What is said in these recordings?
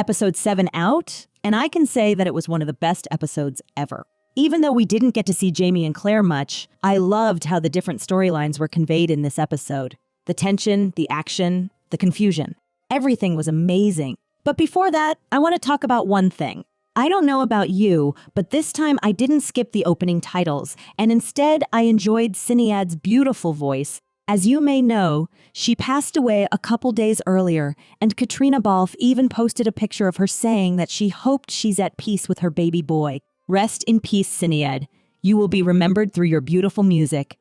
episode 7 out, and I can say that it was one of the best episodes ever. Even though we didn't get to see Jamie and Claire much, I loved how the different storylines were conveyed in this episode. The tension, the action, the confusion. Everything was amazing. But before that, I want to talk about one thing. I don't know about you, but this time I didn't skip the opening titles, and instead I enjoyed Cinead's beautiful voice. As you may know, she passed away a couple days earlier, and Katrina Balfe even posted a picture of her saying that she hoped she's at peace with her baby boy. Rest in peace, Cinead. You will be remembered through your beautiful music.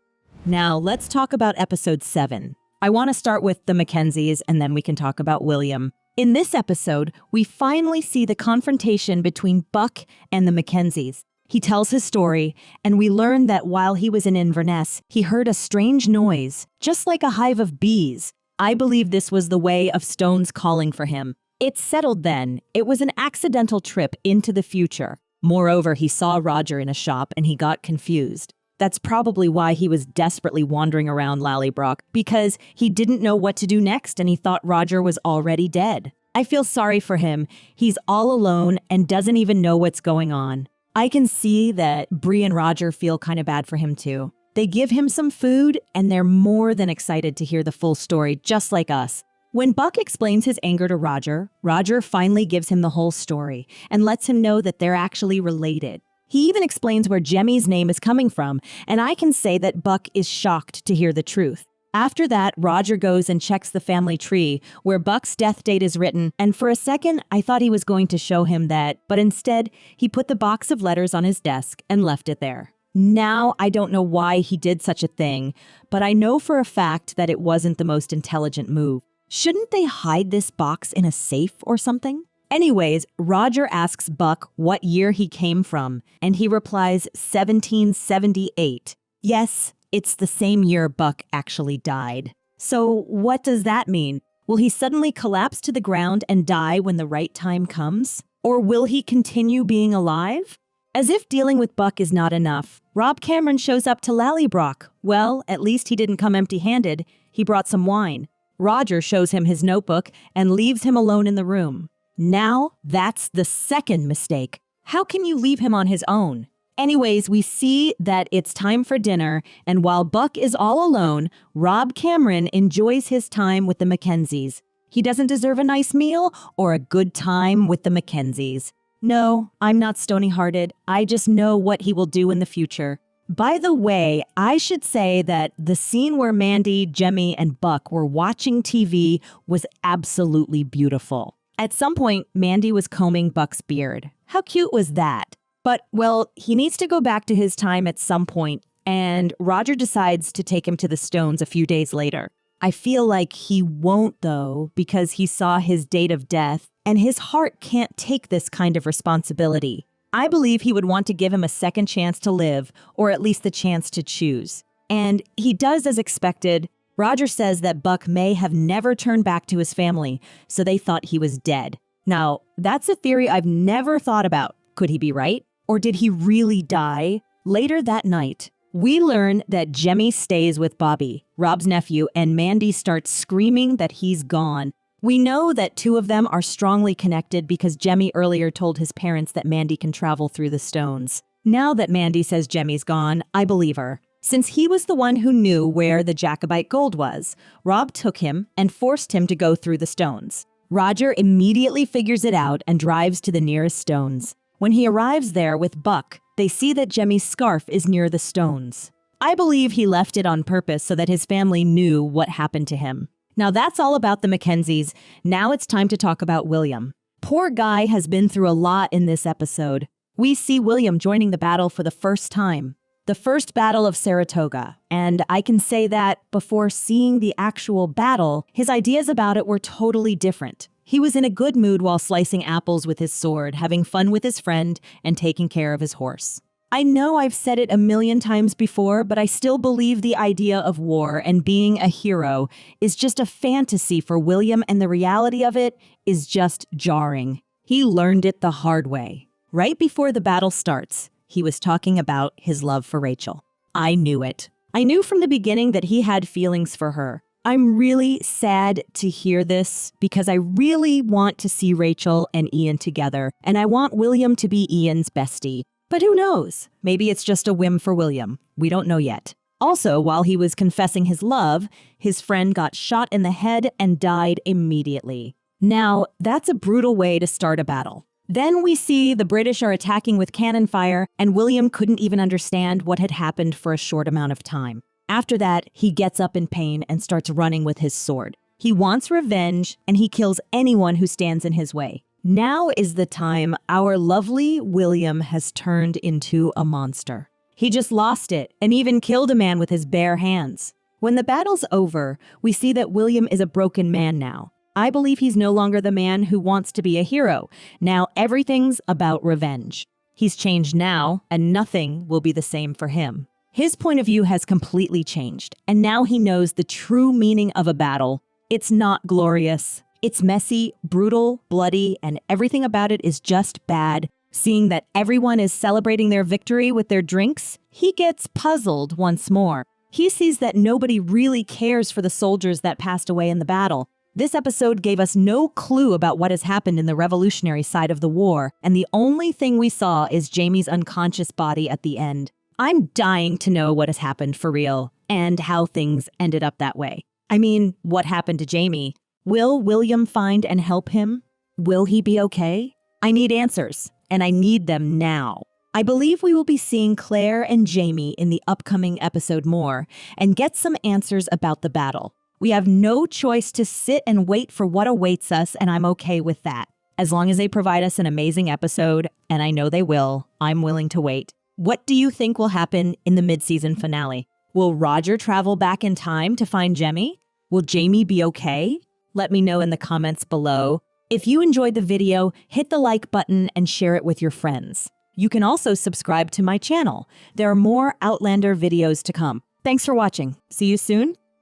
Now, let's talk about episode 7. I want to start with the McKenzies, and then we can talk about William. In this episode, we finally see the confrontation between Buck and the McKenzies. He tells his story, and we learn that while he was in Inverness, he heard a strange noise, just like a hive of bees. I believe this was the way of stones calling for him. It's settled then. It was an accidental trip into the future. Moreover, he saw Roger in a shop and he got confused. That's probably why he was desperately wandering around Lallybroch, because he didn't know what to do next and he thought Roger was already dead. I feel sorry for him. He's all alone and doesn't even know what's going on. I can see that Bree and Roger feel kind of bad for him too. They give him some food and they're more than excited to hear the full story, just like us. When Buck explains his anger to Roger, Roger finally gives him the whole story and lets him know that they're actually related. He even explains where Jemmy's name is coming from, and I can say that Buck is shocked to hear the truth. After that, Roger goes and checks the family tree, where Buck's death date is written, and for a second, I thought he was going to show him that, but instead, he put the box of letters on his desk and left it there. Now, I don't know why he did such a thing, but I know for a fact that it wasn't the most intelligent move. Shouldn't they hide this box in a safe or something? Anyways, Roger asks Buck what year he came from, and he replies 1778. Yes, it's the same year Buck actually died. So what does that mean? Will he suddenly collapse to the ground and die when the right time comes? Or will he continue being alive? As if dealing with Buck is not enough, Rob Cameron shows up to Lallybroch. Well, at least he didn't come empty-handed. He brought some wine. Roger shows him his notebook and leaves him alone in the room. Now, that's the second mistake. How can you leave him on his own? Anyways, we see that it's time for dinner, and while Buck is all alone, Rob Cameron enjoys his time with the McKenzies. He doesn't deserve a nice meal or a good time with the McKenzies. No, I'm not stony-hearted. I just know what he will do in the future. By the way, I should say that the scene where Mandy, Jemmy, and Buck were watching TV was absolutely beautiful. At some point, Mandy was combing Buck's beard. How cute was that? But, well, he needs to go back to his time at some point, and Roger decides to take him to the Stones a few days later. I feel like he won't, though, because he saw his date of death, and his heart can't take this kind of responsibility. I believe he would want to give him a second chance to live, or at least the chance to choose. And he does as expected. Roger says that Buck may have never turned back to his family, so they thought he was dead. Now, that's a theory I've never thought about. Could he be right? Or did he really die? Later that night, we learn that Jemmy stays with Bobby, Rob's nephew, and Mandy starts screaming that he's gone. We know that two of them are strongly connected because Jemmy earlier told his parents that Mandy can travel through the stones. Now that Mandy says Jemmy's gone, I believe her. Since he was the one who knew where the Jacobite gold was, Rob took him and forced him to go through the stones. Roger immediately figures it out and drives to the nearest stones. When he arrives there with Buck, they see that Jemmy's scarf is near the stones. I believe he left it on purpose so that his family knew what happened to him. Now that's all about the McKenzies. Now it's time to talk about William. Poor guy has been through a lot in this episode. We see William joining the battle for the first time. The first battle of Saratoga. And I can say that before seeing the actual battle, his ideas about it were totally different. He was in a good mood while slicing apples with his sword, having fun with his friend, and taking care of his horse. I know I've said it a million times before, but I still believe the idea of war and being a hero is just a fantasy for William, and the reality of it is just jarring. He learned it the hard way. Right before the battle starts, he was talking about his love for Rachel. I knew it. I knew from the beginning that he had feelings for her. I'm really sad to hear this because I really want to see Rachel and Ian together, and I want William to be Ian's bestie. But who knows? Maybe it's just a whim for William. We don't know yet. Also, while he was confessing his love, his friend got shot in the head and died immediately. Now, that's a brutal way to start a battle. Then we see the British are attacking with cannon fire, and William couldn't even understand what had happened for a short amount of time. After that, he gets up in pain and starts running with his sword. He wants revenge, and he kills anyone who stands in his way. Now is the time our lovely William has turned into a monster. He just lost it and even killed a man with his bare hands. When the battle's over, we see that William is a broken man now. I believe he's no longer the man who wants to be a hero. Now everything's about revenge. He's changed now, and nothing will be the same for him. His point of view has completely changed, and now he knows the true meaning of a battle. It's not glorious. It's messy, brutal, bloody, and everything about it is just bad. Seeing that everyone is celebrating their victory with their drinks, he gets puzzled once more. He sees that nobody really cares for the soldiers that passed away in the battle. This episode gave us no clue about what has happened in the revolutionary side of the war, and the only thing we saw is Jamie's unconscious body at the end. I'm dying to know what has happened for real, and how things ended up that way. I mean, what happened to Jamie? Will William find and help him? Will he be okay? I need answers, and I need them now. I believe we will be seeing Claire and Jamie in the upcoming episode more, and get some answers about the battle. We have no choice to sit and wait for what awaits us, and I'm okay with that. As long as they provide us an amazing episode, and I know they will, I'm willing to wait. What do you think will happen in the mid-season finale? Will Roger travel back in time to find Jemmy? Will Jamie be okay? Let me know in the comments below. If you enjoyed the video, hit the like button and share it with your friends. You can also subscribe to my channel. There are more Outlander videos to come. Thanks for watching. See you soon.